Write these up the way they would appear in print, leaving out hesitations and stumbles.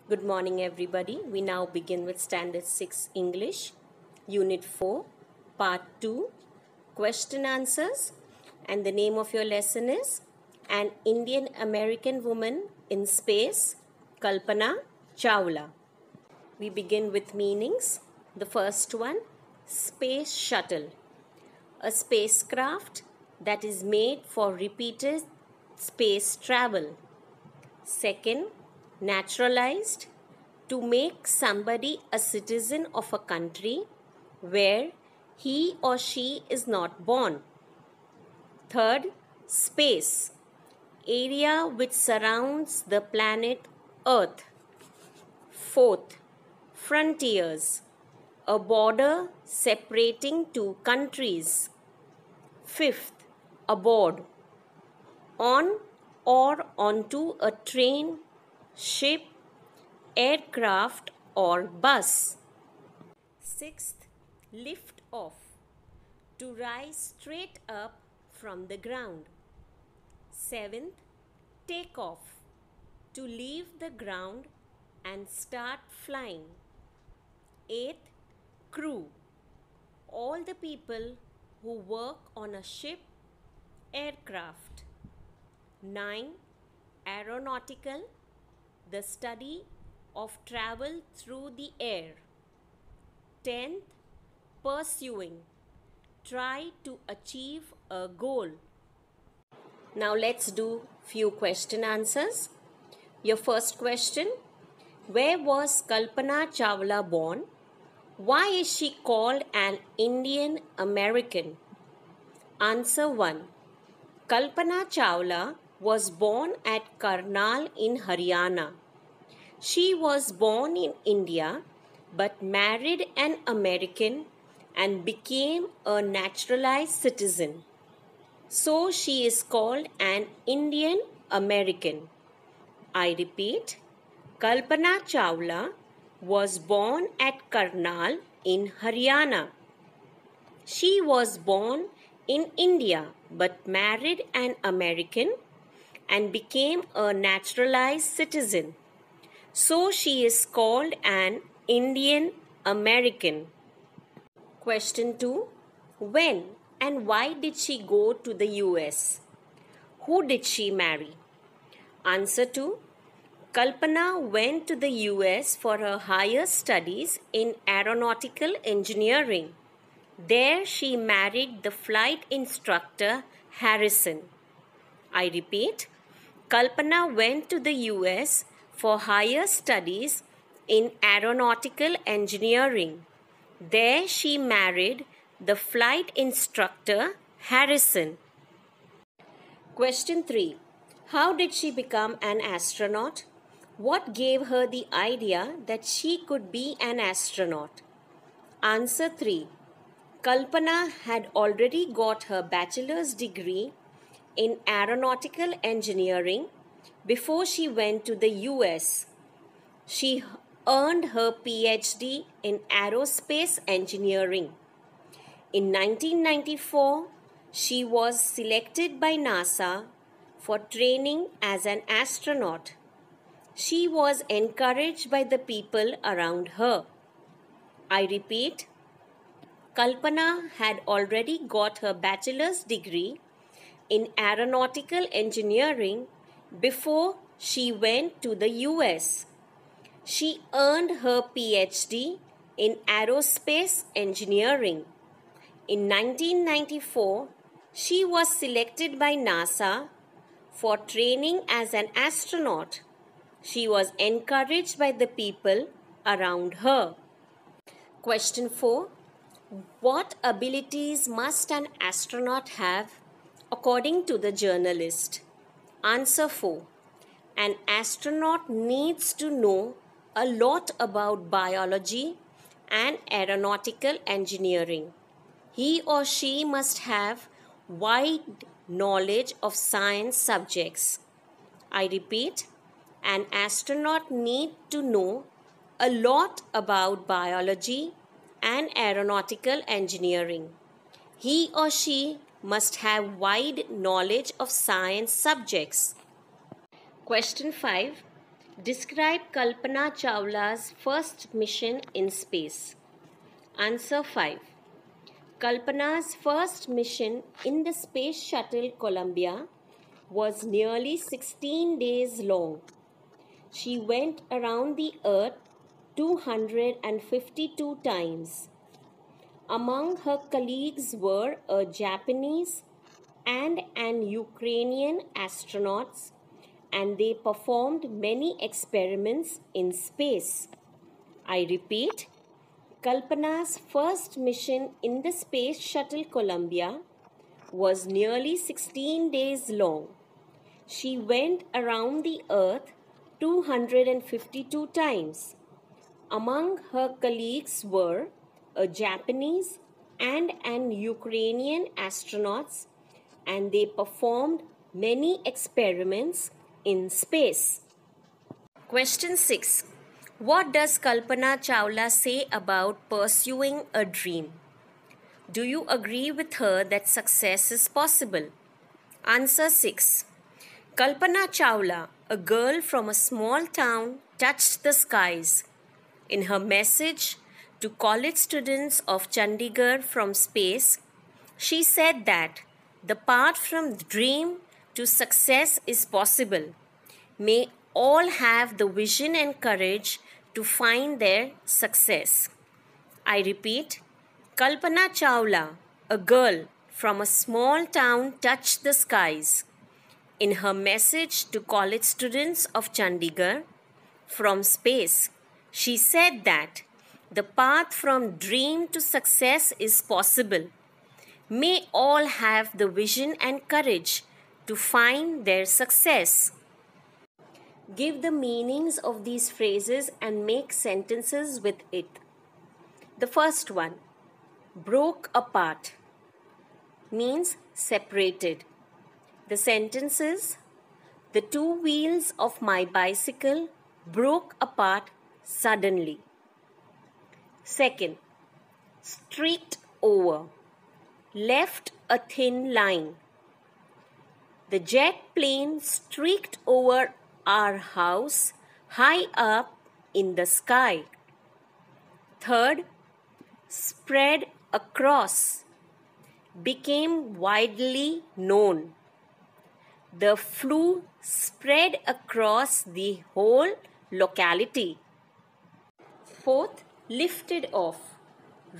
Good morning, everybody. We now begin with Standard 6 English, Unit 4, Part 2, Question Answers. And the name of your lesson is An Indian American Woman in Space, Kalpana Chawla. We begin with meanings. The first one, Space Shuttle, a spacecraft that is made for repeated space travel. Second, naturalized, to make somebody a citizen of a country where he or she is not born. Third, space, area which surrounds the planet Earth. Fourth, frontiers, a border separating two countries. Fifth, aboard, on or onto a train, ship, aircraft or bus. Sixth, lift off, to rise straight up from the ground. Seventh, take off, to leave the ground and start flying. Eighth, crew, all the people who work on a ship, aircraft. 9. Aeronautical, the study of travel through the air. 10th, pursuing, try to achieve a goal. Now let's do few question answers. Your first question, where was Kalpana Chawla born? Why is she called an Indian American? Answer 1. Kalpana Chawla was born at Karnal in Haryana. She was born in India but married an American and became a naturalized citizen. So she is called an Indian American. I repeat, Kalpana Chawla was born at Karnal in Haryana. She was born in India but married an American and became a naturalized citizen. So she is called an Indian American. Question 2. When and why did she go to the US? Who did she marry? Answer 2. Kalpana went to the US for her higher studies in aeronautical engineering. There she married the flight instructor Harrison. I repeat, Kalpana went to the US for higher studies in aeronautical engineering. There she married the flight instructor Harrison. Question 3. How did she become an astronaut? What gave her the idea that she could be an astronaut? Answer 3. Kalpana had already got her bachelor's degree in aeronautical engineering before she went to the US. She earned her PhD in aerospace engineering. In 1994, she was selected by NASA for training as an astronaut. She was encouraged by the people around her. I repeat, Kalpana had already got her bachelor's degree in aeronautical engineering before she went to the US. She earned her PhD in aerospace engineering. In 1994, she was selected by NASA for training as an astronaut. She was encouraged by the people around her. Question 4. What abilities must an astronaut have according to the journalist? Answer 4. An astronaut needs to know a lot about biology and aeronautical engineering. He or she must have wide knowledge of science subjects. I repeat, an astronaut needs to know a lot about biology and aeronautical engineering. He or she must have wide knowledge of science subjects. Question 5. Describe Kalpana Chawla's first mission in space. Answer 5. Kalpana's first mission in the Space Shuttle Columbia was nearly 16 days long. She went around the Earth 252 times. Among her colleagues were a Japanese and an Ukrainian astronauts, and they performed many experiments in space. I repeat, Kalpana's first mission in the Space Shuttle Columbia was nearly 16 days long. She went around the Earth 252 times. Among her colleagues were a Japanese and an Ukrainian astronauts, and they performed many experiments in space. Question 6. What does Kalpana Chawla say about pursuing a dream? Do you agree with her that success is possible? Answer 6. Kalpana Chawla, a girl from a small town, touched the skies. In her message to college students of Chandigarh from space, she said that the path from dream to success is possible. May all have the vision and courage to find their success. I repeat, Kalpana Chawla, a girl from a small town, touched the skies. In her message to college students of Chandigarh from space, she said that the path from dream to success is possible. May all have the vision and courage to find their success. Give the meanings of these phrases and make sentences with it. The first one, broke apart, means separated. The sentence is, the two wheels of my bicycle broke apart suddenly. Second, streaked over, left a thin line. The jet plane streaked over our house high up in the sky. Third, spread across, became widely known. The flu spread across the whole locality. Fourth, lifted off,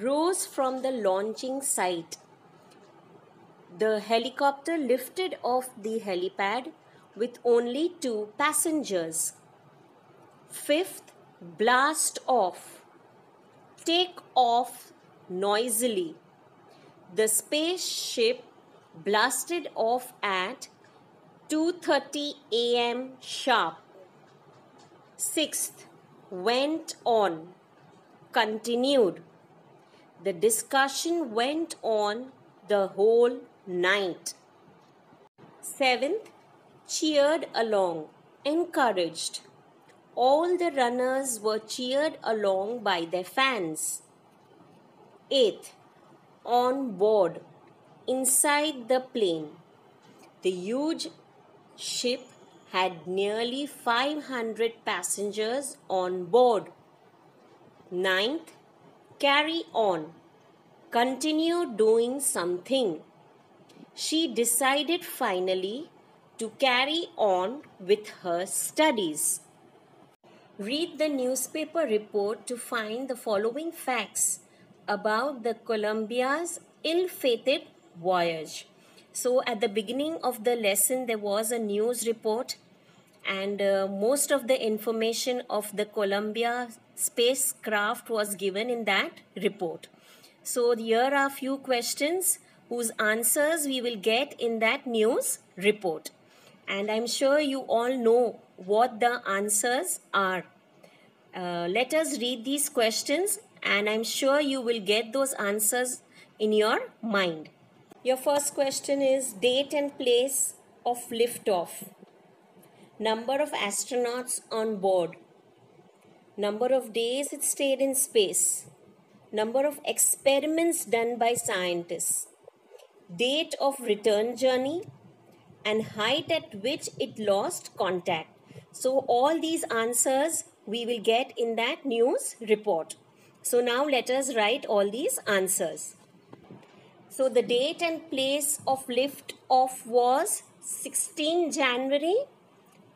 rose from the launching site. The helicopter lifted off the helipad with only 2 passengers. Fifth, blast off, take off noisily. The spaceship blasted off at 2:30 a.m. sharp. Sixth, went on, continued. The discussion went on the whole night. Seventh, cheered along, encouraged. All the runners were cheered along by their fans. Eighth, on board, inside the plane. The huge ship had nearly 500 passengers on board. Ninth, carry on, continue doing something. She decided finally to carry on with her studies. Read the newspaper report to find the following facts about the Columbia's ill-fated voyage. So at the beginning of the lesson there was a news report, and most of the information of the Columbia spacecraft was given in that report. So here are few questions whose answers we will get in that news report. And I'm sure you all know what the answers are. Let us read these questions, and I'm sure you will get those answers in your mind. Your first question is date and place of liftoff. Number of astronauts on board. Number of days it stayed in space. Number of experiments done by scientists. Date of return journey and height at which it lost contact. So all these answers we will get in that news report. So now let us write all these answers. So the date and place of lift off was 16 January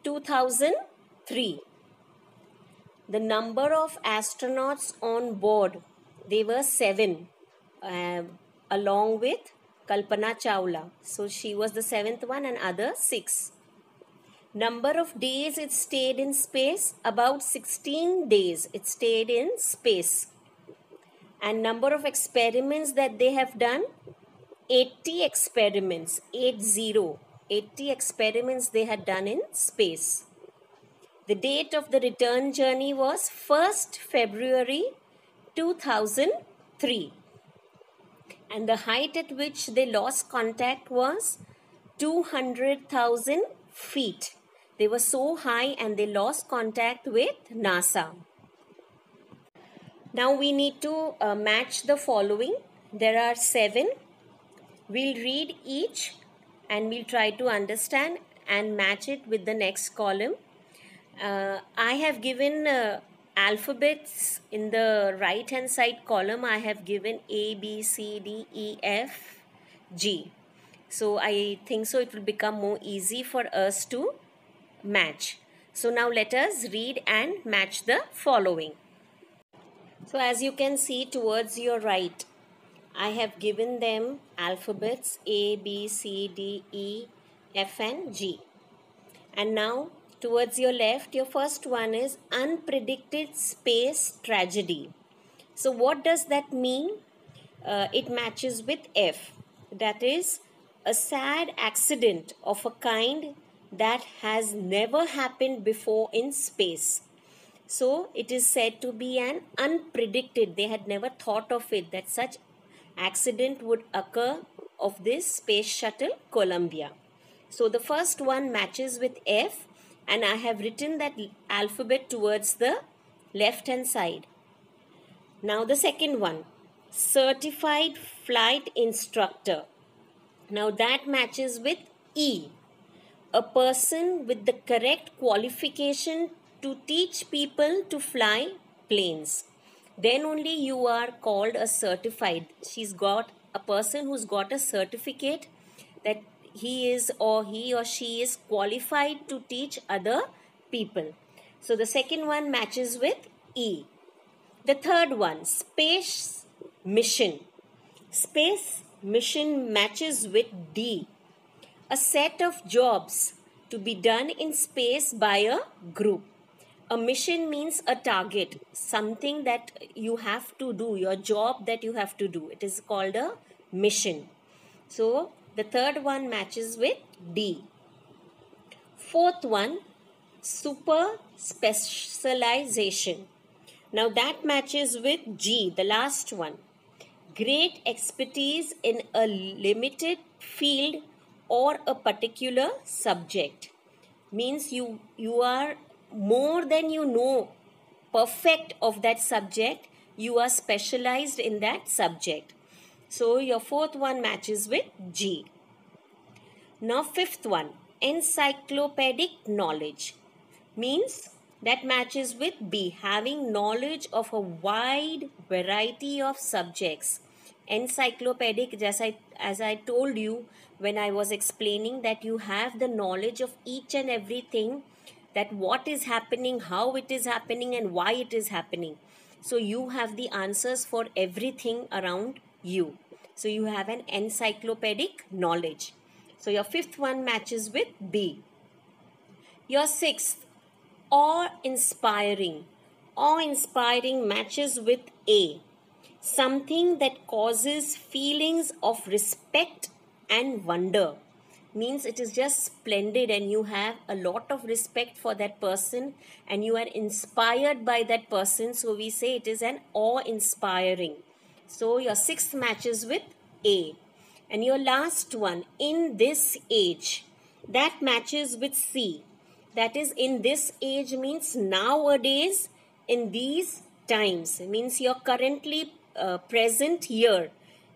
2003. The number of astronauts on board, they were 7, uh, along with Kalpana Chawla. So she was the 7th one and other 6. Number of days it stayed in space, about 16 days it stayed in space. And number of experiments that they have done, 80 experiments, 80 experiments they had done in space. The date of the return journey was 1st February 2003. And the height at which they lost contact was 200,000 feet. They were so high and they lost contact with NASA. Now we need to match the following. There are 7. We'll read each and we'll try to understand and match it with the next column. I have given alphabets in the right hand side column. I have given A, B, C, D, E, F, G. So I think so it will become more easy for us to match. So now let us read and match the following. So as you can see towards your right, I have given them alphabets A, B, C, D, E, F and G. And now towards your left, your first one is unpredicted space tragedy. So what does that mean? It matches with F. That is a sad accident of a kind that has never happened before in space. So it is said to be an unpredicted. They had never thought of it that such accident would occur of this space shuttle Columbia. So the first one matches with F. And I have written that alphabet towards the left hand side. Now the second one, certified flight instructor. Now that matches with E. A person with the correct qualification to teach people to fly planes. Then only you are called a certified. She's got a person who's got a certificate that he or she is qualified to teach other people. So the second one matches with E. The third one, space mission. Space mission matches with D. A set of jobs to be done in space by a group. A mission means a target, something that you have to do, your job that you have to do. It is called a mission. So the third one matches with D. Fourth one, super specialization. Now that matches with G, the last one. Great expertise in a limited field or a particular subject. Means you are more than you know, perfect of that subject. You are specialized in that subject. So your fourth one matches with G. Now fifth one, encyclopedic knowledge. Means that matches with B, having knowledge of a wide variety of subjects. Encyclopedic, as I told you when I was explaining, that you have the knowledge of each and everything, that what is happening, how it is happening and why it is happening. So you have the answers for everything around you. So you have an encyclopedic knowledge. So your fifth one matches with B. Your sixth, awe-inspiring. Awe-inspiring matches with A. Something that causes feelings of respect and wonder. Means it is just splendid and you have a lot of respect for that person and you are inspired by that person. So we say it is an awe-inspiring. So your sixth matches with A. And your last one, in this age, that matches with C. That is, in this age means nowadays, in these times. It means you're currently present here.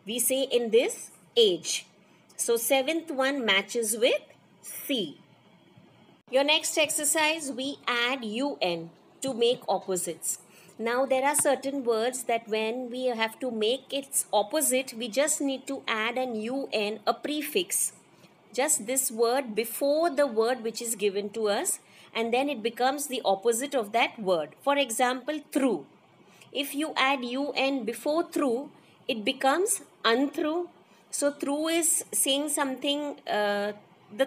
We say in this age. So seventh one matches with C. Your next exercise, we add un to make opposites. Now there are certain words that when we have to make its opposite, we just need to add an un, a prefix. Just this word before the word which is given to us, and then it becomes the opposite of that word. For example, through. If you add un before through, it becomes unthrough. So through is saying something, the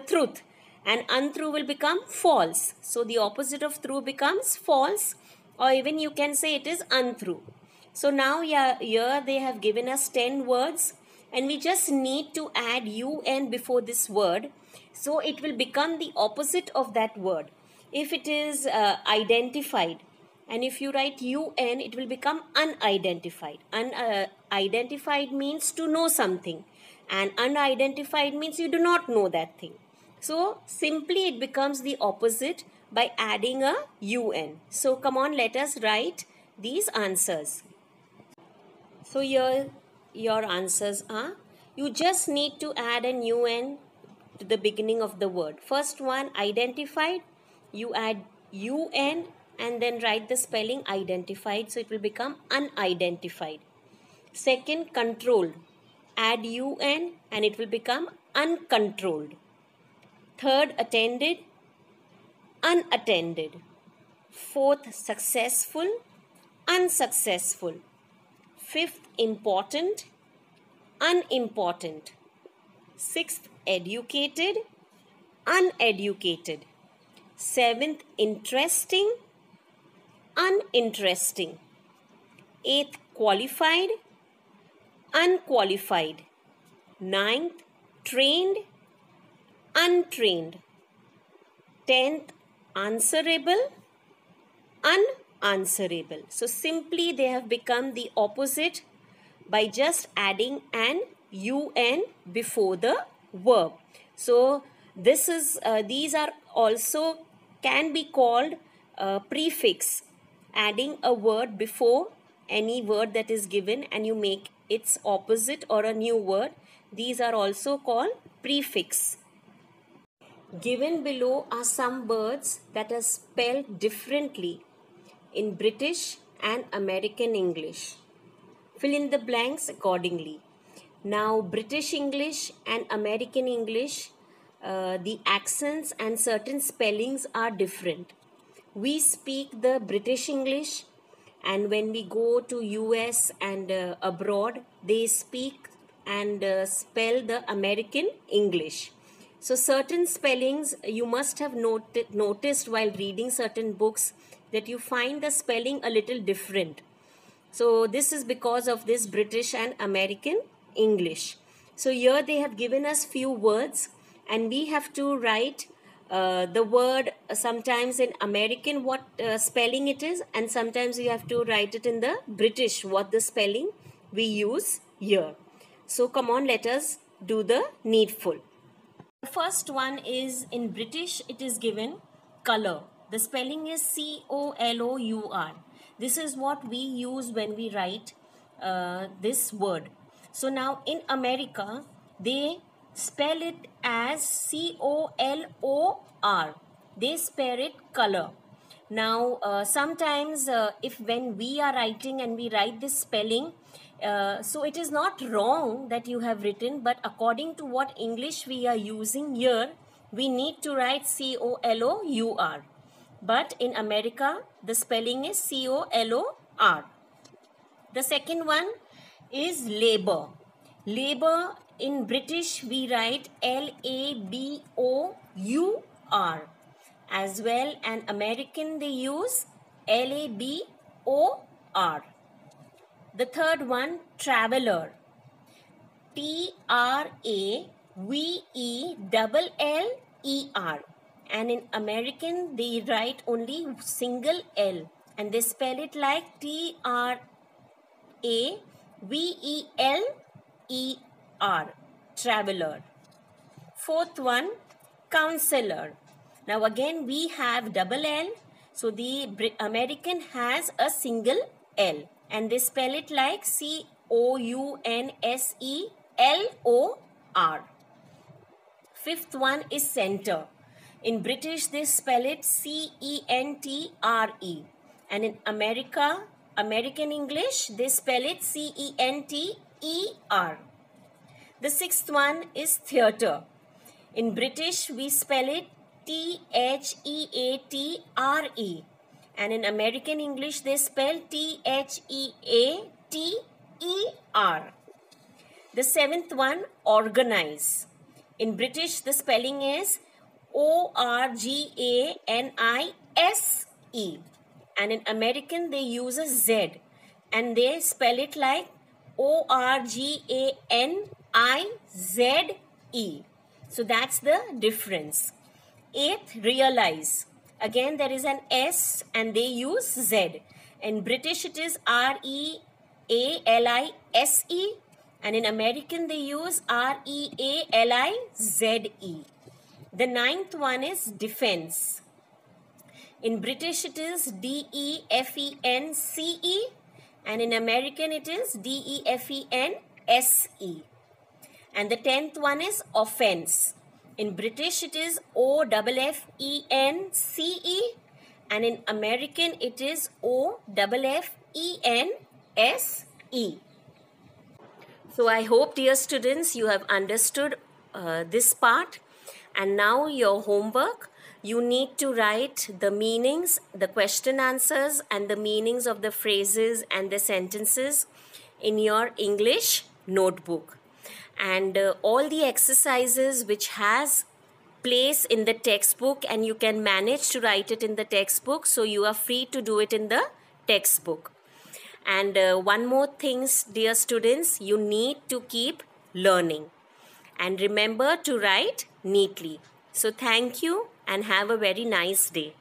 truth, and untrue will become false. So the opposite of true becomes false, or even you can say it is untrue. So now here they have given us 10 words, and we just need to add un before this word. So it will become the opposite of that word. If it is identified, and if you write un, it will become unidentified. Unidentified means to know something, and unidentified means you do not know that thing. So simply it becomes the opposite by adding a un. So come on, let us write these answers. So here your answers are, you just need to add an un to the beginning of the word. First one, identified, you add un and then write the spelling identified, so it will become unidentified. Second, controlled, add un and it will become uncontrolled. Third, attended, unattended. Fourth, successful, unsuccessful. Fifth, important, unimportant. Sixth, educated, uneducated. Seventh, interesting, uninteresting. Eighth, qualified, unqualified. Ninth, trained, untrained. 10th, answerable, unanswerable. So simply they have become the opposite by just adding an un before the verb. So this is these are also can be called prefix, adding a word before any word that is given and you make its opposite or a new word. These are also called prefix. Given below are some words that are spelled differently in British and American English. Fill in the blanks accordingly. Now, British English and American English, the accents and certain spellings are different. We speak the British English, and when we go to US and abroad, they speak and spell the American English. So certain spellings you must have noticed while reading certain books that you find the spelling a little different. So this is because of this British and American English. So here they have given us few words and we have to write the word sometimes in American what spelling it is, and sometimes you have to write it in the British what the spelling we use here. So come on, let us do the needful. The first one is in British, it is given color. The spelling is C-O-L-O-U-R. This is what we use when we write this word. So now in America, they spell it as C-O-L-O-R. They spell it color. Now sometimes if when we are writing and we write this spelling, so it is not wrong that you have written, but according to what English we are using here, we need to write C-O-L-O-U-R. But in America, the spelling is C-O-L-O-R. The second one is labor. Labor in British we write L-A-B-O-U-R. As well, and American they use L-A-B-O-R. The third one, traveler. T-R-A-V-E-L-L-E-R. And in American, they write only single L. And they spell it like T-R-A-V-E-L-E-R. Traveler. Fourth one, counselor. Now again, we have double L. So the American has a single L. And they spell it like C-O-U-N-S-E-L-O-R. Fifth one is center. In British, they spell it C-E-N-T-R-E. And in American English, they spell it C-E-N-T-E-R. The sixth one is theatre. In British, we spell it T-H-E-A-T-R-E. And in American English, they spell T-H-E-A-T-E-R. The seventh one, organize. In British, the spelling is O-R-G-A-N-I-S-E. And in American, they use a Z. And they spell it like O-R-G-A-N-I-Z-E. So that's the difference. Eighth, realize. Again, there is an S and they use Z. In British, it is R-E-A-L-I-S-E. And in American, they use R-E-A-L-I-Z-E. The ninth one is defense. In British, it is D-E-F-E-N-C-E. And in American, it is D-E-F-E-N-S-E. And the 10th one is offense. In British, it is O-F-F-E-N-C-E. And in American, it is O-F-F-E-N-S-E. So I hope, dear students, you have understood this part. And now your homework, you need to write the meanings, the question answers, and the meanings of the phrases and the sentences in your English notebook. And all the exercises which has place in the textbook, and you can manage to write it in the textbook, so you are free to do it in the textbook. And one more thing, dear students, you need to keep learning. And remember to write neatly. So thank you and have a very nice day.